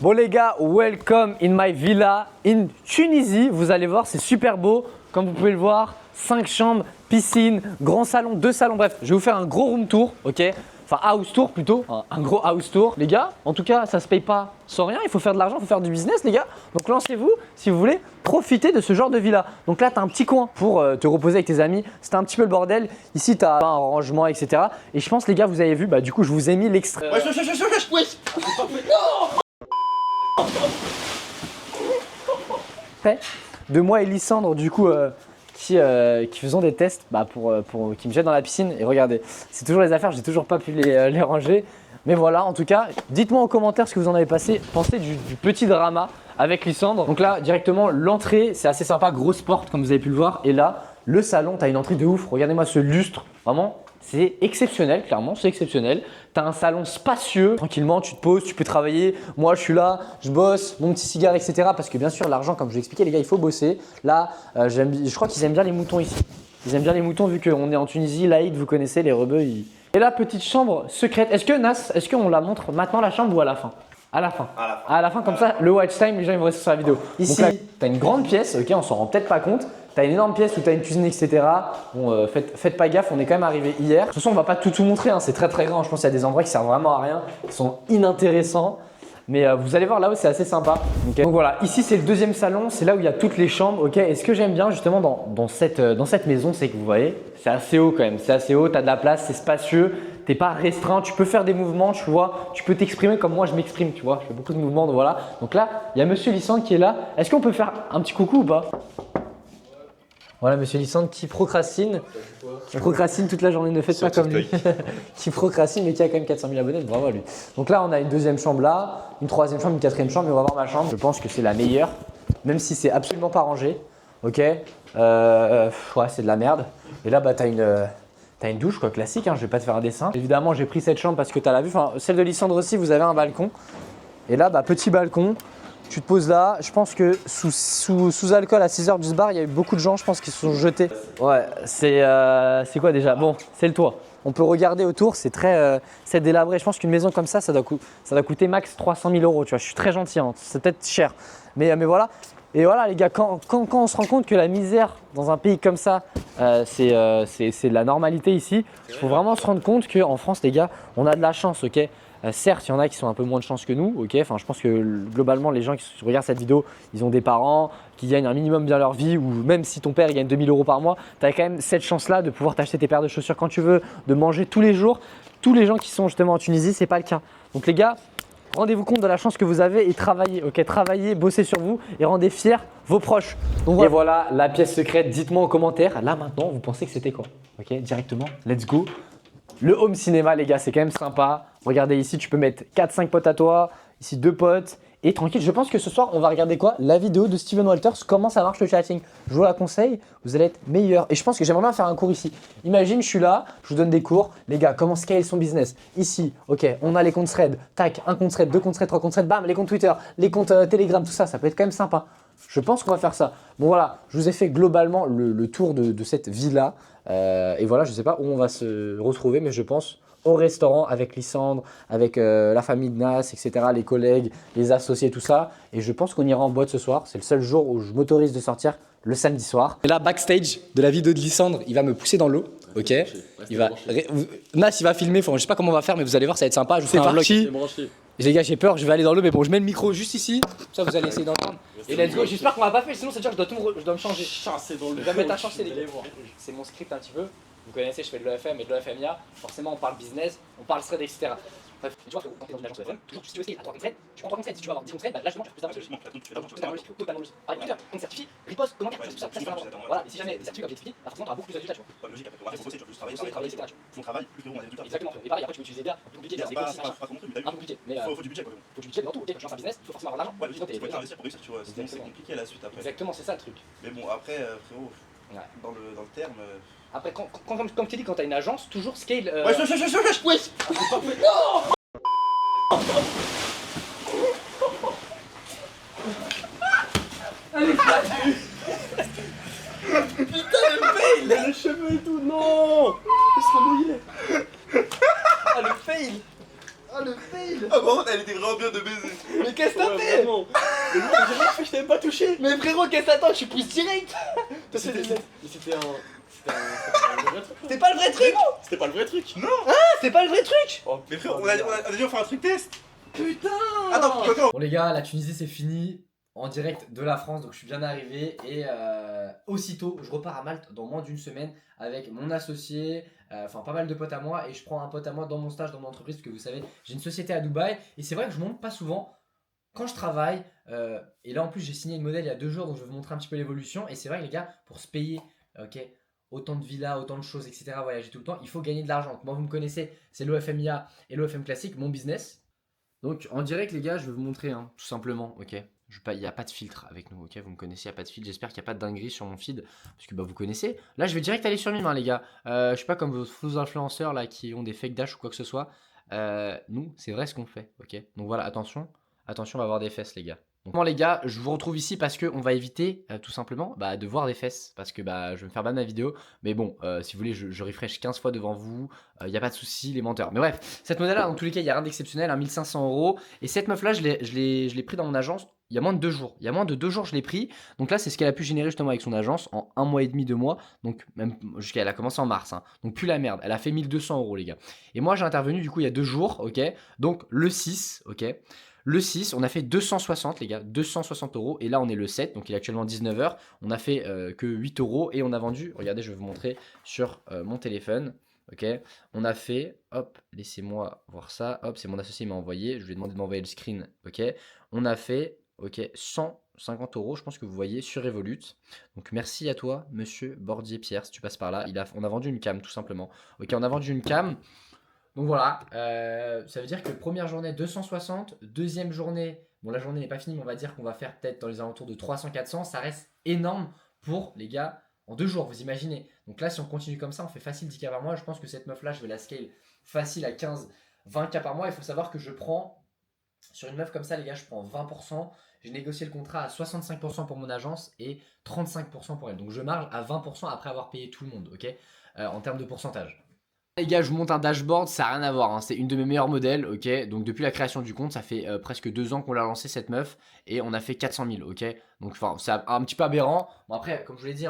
Bon les gars, welcome in my villa in Tunisie. Vous allez voir, c'est super beau. Comme vous pouvez le voir, 5 chambres, piscine, grand salon, 2 salons. Bref, je vais vous faire un gros room tour, ok? Enfin, house tour plutôt, un gros house tour. Les gars, en tout cas, ça se paye pas sans rien. Il faut faire de l'argent, il faut faire du business, les gars. Donc lancez-vous si vous voulez profiter de ce genre de villa. Donc là, tu as un petit coin pour te reposer avec tes amis. C'était un petit peu le bordel. Ici, tu as un rangement, etc. Et je pense, les gars, vous avez vu, du coup, je vous ai mis l'extrait. De moi et Lysandre, du coup, qui faisons des tests qui me jettent dans la piscine. Et regardez, c'est toujours les affaires, j'ai toujours pas pu les ranger. Mais voilà, en tout cas, dites-moi en commentaire ce que vous en avez pensé du petit drama avec Lysandre. Donc là, directement, l'entrée, c'est assez sympa, grosse porte comme vous avez pu le voir. Et là, le salon, tu as une entrée de ouf. Regardez-moi ce lustre, vraiment. C'est exceptionnel, clairement, c'est exceptionnel. Tu as un salon spacieux, tranquillement, tu te poses, tu peux travailler. Moi, je suis là, je bosse, mon petit cigare, etc. Parce que bien sûr, l'argent, comme je l'ai expliqué, les gars, il faut bosser. Là, je crois qu'ils aiment bien les moutons ici. Ils aiment bien les moutons vu qu'on est en Tunisie, l'Aïd, vous connaissez, les rebeux. Et la petite chambre secrète. Est-ce qu'on la montre maintenant la chambre ou à la fin? À la fin. À la fin, comme ça, le watch time, les gens ils vont rester sur la vidéo. Ici, tu as une grande pièce, ok, on s'en rend peut-être pas compte. Tu as une énorme pièce où tu as une cuisine, etc. Bon, faites pas gaffe, on est quand même arrivé hier. De toute façon, on va pas tout montrer, hein, c'est très grand. Je pense qu'il y a des endroits qui servent vraiment à rien, qui sont inintéressants. Mais vous allez voir là-haut, c'est assez sympa. Okay. Donc voilà, ici c'est le deuxième salon, c'est là où il y a toutes les chambres. Okay. Et ce que j'aime bien justement dans cette maison, c'est que vous voyez, c'est assez haut quand même. C'est assez haut, tu as de la place, c'est spacieux. T'es pas restreint, tu peux faire des mouvements, tu vois, tu peux t'exprimer comme moi je m'exprime, tu vois, je fais beaucoup de mouvements, donc voilà. Donc là, il y a Monsieur Lysandre qui est là. Est-ce qu'on peut faire un petit coucou ou pas? Voilà, Monsieur Lysandre qui procrastine toute la journée, ne faites pas comme lui, qui procrastine mais qui a quand même 400 000 abonnés, bravo à lui. Donc là, on a une deuxième chambre là, une troisième chambre, une quatrième chambre, et on va voir ma chambre. Je pense que c'est la meilleure, même si c'est absolument pas rangé, ok. Ouais, c'est de la merde. Et là, t'as une douche quoi, classique, hein, je vais pas te faire un dessin. Évidemment, j'ai pris cette chambre parce que tu as la vue, enfin celle de Lysandre aussi, vous avez un balcon. Et là, petit balcon, tu te poses là. Je pense que sous alcool à 6h du bar, il y a eu beaucoup de gens, je pense, qui se sont jetés. Ouais, c'est quoi déjà? Bon, c'est le toit. On peut regarder autour, c'est délabré. Je pense qu'une maison comme ça doit coûter max 300 000 €. Tu vois, je suis très gentil, hein, c'est peut-être cher. Mais voilà. Et voilà les gars, quand on se rend compte que la misère dans un pays comme ça, c'est de la normalité ici, il faut vraiment se rendre compte qu'en France les gars, on a de la chance, ok. Certes, il y en a qui sont un peu moins de chance que nous, ok. Enfin, je pense que globalement, les gens qui regardent cette vidéo, ils ont des parents qui gagnent un minimum bien leur vie, ou même si ton père il gagne 2000 € par mois, tu as quand même cette chance-là de pouvoir t'acheter tes paires de chaussures quand tu veux, de manger tous les jours. Tous les gens qui sont justement en Tunisie, c'est pas le cas. Donc les gars, rendez-vous compte de la chance que vous avez et travaillez, ok, travaillez, bossez sur vous et rendez fiers vos proches. Donc voilà. Et voilà la pièce secrète, dites-moi en commentaire, là maintenant, vous pensez que c'était quoi? Ok, directement, let's go. Le home cinéma les gars, c'est quand même sympa. Regardez ici, tu peux mettre 4-5 potes à toi, ici 2 potes. Et tranquille, je pense que ce soir, on va regarder quoi? La vidéo de Steven Walters, comment ça marche le chatting. Je vous la conseille, vous allez être meilleur. Et je pense que j'aimerais bien faire un cours ici. Imagine, je suis là, je vous donne des cours. Les gars, comment scaler son business? Ici, ok, on a les comptes thread. Tac, un compte thread, 2 comptes thread, 3 comptes thread, bam, les comptes Twitter, les comptes Telegram, tout ça, ça peut être quand même sympa. Je pense qu'on va faire ça. Bon voilà, je vous ai fait globalement le tour de cette villa. Et voilà, je ne sais pas où on va se retrouver, mais je pense au restaurant avec Lysandre, avec la famille de Nas, etc., les collègues, les associés, tout ça. Et je pense qu'on ira en boîte ce soir. C'est le seul jour où je m'autorise de sortir, le samedi soir. Et là, backstage de la vidéo de Lysandre, il va me pousser dans l'eau. Ok. Nas, il va filmer. Enfin, je sais pas comment on va faire, mais vous allez voir, ça va être sympa. Je vous fais un vlog. Les gars, j'ai peur, je vais aller dans l'eau, mais bon, je mets le micro juste ici. Ça, vous allez essayer d'entendre. Et let's go. J'espère qu'on va pas faire, sinon c'est-à-dire que je dois me changer. Je vais mettre à chancer les gars. C'est mon script un petit peu. Vous connaissez, je fais de l'EFM et de l'EFMIA. Forcément, on parle business, on parle thread, etc. Bref, tu vois, quand tu es dans une agence de FM, toujours si tu veux essayer à 3 thread, tu prends 3 thread. Si tu veux avoir 10 thread, là, justement, tu as plus d'argent. Tu peux pas par Twitter, on certifie, riposte, commentaire, tout ça, c'est vraiment. Voilà, et si jamais des certificats comme j'explique, forcément, tu auras beaucoup plus de résultats, tu vois. Logique, après, faut bosser, tu vas plus travailler, etc. Ton travail, plus on a des résultats. Exactement. Et pareil, après, tu peux utiliser des plus compliqué, des économies, un peu compliqué. Mais faut du budget, quoi. Faut du budget dans tout, ok, quand tu lances un business, il faut forcément avoir de l'argent. Ouais, logique, il faut investir pour réussir, tu vois. Sinon, c'est compliqué à la suite après. Exactement, c'est ça le truc. Mais bon, après, frérot, dans le terme. Après, comme tu dis, quand t'as une agence, toujours scale. Wesh. Non! Allez, putain, le fail! Il a les cheveux et tout, non! Il sera mouillé! Ah, le fail! Ah, le fail! Ah, par contre, elle était vraiment bien de baiser. Mais qu'est-ce que t'as fait? Vraiment. Mais moi, j'ai rien fait, je t'avais pas touché. Mais frérot, qu'est-ce que t'attends? Je suis pousse direct. T'as fait des lettres. C'était un vrai truc. C'était pas le vrai truc? C'était pas le vrai truc. Non. C'était pas le vrai truc? Oh, mais frère, on a dit on fait un truc test. Putain. Attends, attends. Bon les gars, la Tunisie c'est fini, en direct de la France, donc je suis bien arrivé et aussitôt je repars à Malte dans moins d'une semaine avec mon associé, enfin pas mal de potes à moi et je prends un pote à moi dans mon stage, dans mon entreprise, parce que vous savez j'ai une société à Dubaï et c'est vrai que je monte pas souvent quand je travaille et là en plus j'ai signé une modèle il y a 2 jours donc je vais vous montrer un petit peu l'évolution et c'est vrai que les gars pour se payer autant de villas, autant de choses etc, voyager tout le temps, il faut gagner de l'argent. Donc, moi vous me connaissez, c'est l'OFMIA et l'OFM classique, mon business. Donc en direct les gars, je vais vous montrer tout simplement, ok. Il n'y a pas de filtre avec nous, ok. Vous me connaissez, il n'y a pas de filtre. J'espère qu'il n'y a pas de dinguerie sur mon feed, parce que vous connaissez. Là je vais direct aller sur Mime les gars. Je suis pas comme vos faux influenceurs là qui ont des fake dash ou quoi que ce soit. Nous, c'est vrai ce qu'on fait, ok. Donc voilà, attention, on va avoir des fesses les gars. Donc les gars, je vous retrouve ici parce qu'on va éviter tout simplement de voir des fesses, parce que je vais me faire ban ma vidéo. Mais bon, si vous voulez, je refresh 15 fois devant vous, il n'y a pas de souci, les menteurs. Mais bref, cette modèle là, dans tous les cas, il n'y a rien d'exceptionnel, 1500 €. Et cette meuf là, je l'ai pris dans mon agence il y a moins de 2 jours. Il y a moins de 2 jours, je l'ai pris. Donc là, c'est ce qu'elle a pu générer justement avec son agence en 1 mois et demi, 2 mois. Donc même jusqu'à, elle a commencé en mars. Donc plus la merde. Elle a fait 1200 € les gars. Et moi, j'ai intervenu du coup il y a 2 jours, ok. Donc le 6, ok. Le 6, on a fait 260 les gars, 260 €. Et là, on est le 7, donc il est actuellement 19 h. On a fait que 8 € et on a vendu, regardez, je vais vous montrer sur mon téléphone. Ok, on a fait, hop, laissez-moi voir ça, hop, c'est mon associé qui m'a envoyé, je lui ai demandé de m'envoyer le screen, ok, on a fait, ok, 150 €, je pense que vous voyez, sur Revolut. Donc merci à toi, monsieur Bordier-Pierre, si tu passes par là, on a vendu une cam, tout simplement. Ok, on a vendu une cam. Donc voilà, ça veut dire que première journée 260, deuxième journée, bon la journée n'est pas finie mais on va dire qu'on va faire peut-être dans les alentours de 300-400, ça reste énorme pour les gars en 2 jours, vous imaginez. Donc là si on continue comme ça, on fait facile 10K par mois, je pense que cette meuf là je vais la scale facile à 15-20K par mois. Il faut savoir que je prends, sur une meuf comme ça les gars, je prends 20%, j'ai négocié le contrat à 65% pour mon agence et 35% pour elle. Donc je marge à 20% après avoir payé tout le monde, ok, en termes de pourcentage. Les gars, je vous montre un dashboard, ça n'a rien à voir, c'est une de mes meilleurs modèles, ok. Donc depuis la création du compte, ça fait presque 2 ans qu'on l'a lancé cette meuf et on a fait 400 000, ok. Donc enfin, c'est un petit peu aberrant. Bon après, comme je vous l'ai dit,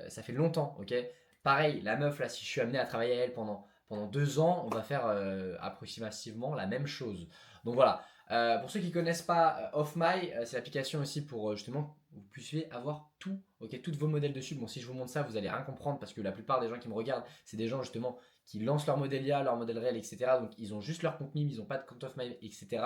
ça fait longtemps, ok. Pareil, la meuf là, si je suis amené à travailler à elle pendant 2 ans, on va faire approximativement la même chose. Donc voilà. Pour ceux qui ne connaissent pas OffMy, c'est l'application aussi pour justement vous puissiez avoir tout, ok, toutes vos modèles dessus. Bon, si je vous montre ça, vous allez rien comprendre parce que la plupart des gens qui me regardent, c'est des gens justement qui lancent leur modèle IA, leur modèle réel, etc. Donc ils ont juste leur compte mime, ils n'ont pas de compte OffMy, etc.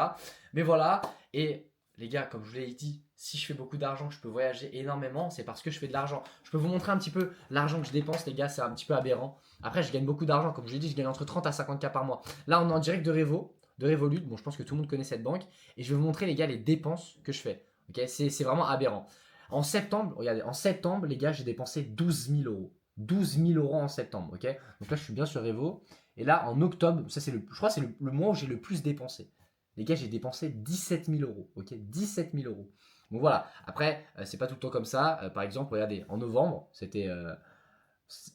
Mais voilà. Et les gars, comme je vous l'ai dit, si je fais beaucoup d'argent, que je peux voyager énormément, c'est parce que je fais de l'argent. Je peux vous montrer un petit peu l'argent que je dépense, les gars, c'est un petit peu aberrant. Après, je gagne beaucoup d'argent, comme je l'ai dit, je gagne entre 30 à 50K par mois. Là, on est en direct de Revolut. Bon, je pense que tout le monde connaît cette banque. Et je vais vous montrer, les gars, les dépenses que je fais. Ok, c'est vraiment aberrant. En septembre, regardez, en septembre, les gars, j'ai dépensé 12 000 €. 12 000 € en septembre, ok. Donc là, je suis bien sur Revo. Et là, en octobre, ça c'est je crois que c'est le mois où j'ai le plus dépensé. Les gars, j'ai dépensé 17 000 €, ok, 17 000 €. Donc voilà. Après, c'est pas tout le temps comme ça. Par exemple, regardez, en novembre, c'était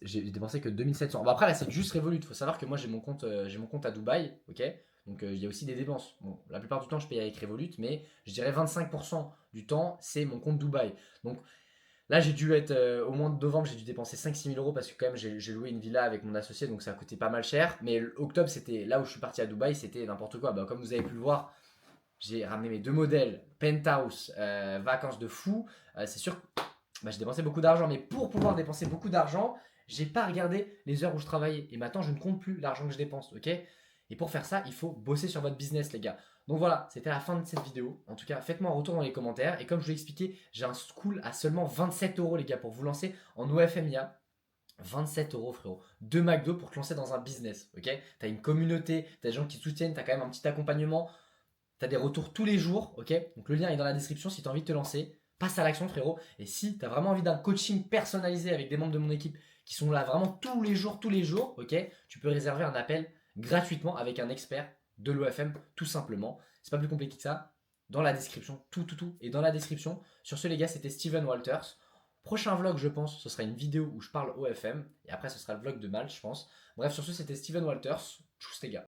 j'ai dépensé que 2700. Bon, après là, c'est juste Revolut. Il faut savoir que moi, j'ai mon compte à Dubaï, ok. Donc il y a aussi des dépenses. Bon, la plupart du temps, je paye avec Revolut, mais je dirais 25% du temps, c'est mon compte Dubaï. Donc là, j'ai dû être, au mois de novembre, j'ai dû dépenser 5-6 000 € parce que quand même, j'ai loué une villa avec mon associé, donc ça a coûté pas mal cher. Mais octobre, c'était là où je suis parti à Dubaï, c'était n'importe quoi. Comme vous avez pu le voir, j'ai ramené mes 2 modèles, penthouse, vacances de fou. C'est sûr que j'ai dépensé beaucoup d'argent, mais pour pouvoir dépenser beaucoup d'argent, j'ai pas regardé les heures où je travaillais. Et maintenant, je ne compte plus l'argent que je dépense, ok. Et pour faire ça, il faut bosser sur votre business, les gars. Donc voilà, c'était la fin de cette vidéo. En tout cas, faites-moi un retour dans les commentaires. Et comme je vous l'ai expliqué, j'ai un school à seulement 27 €, les gars, pour vous lancer en OFMIA. 27 € frérot, 2 McDo pour te lancer dans un business, ok. T'as une communauté, t'as des gens qui te soutiennent, t'as quand même un petit accompagnement, t'as des retours tous les jours, ok. Donc le lien est dans la description si t'as envie de te lancer. Passe à l'action frérot. Et si t'as vraiment envie d'un coaching personnalisé avec des membres de mon équipe qui sont là vraiment tous les jours, ok, tu peux réserver un appel gratuitement avec un expert de l'OFM, tout simplement. C'est pas plus compliqué que ça. Dans la description, tout est dans la description. Sur ce les gars, c'était Steven Walters. Prochain vlog, je pense, ce sera une vidéo où je parle OFM. Et après, ce sera le vlog de Malte, je pense. Bref, sur ce, c'était Steven Walters. Tchuss les gars.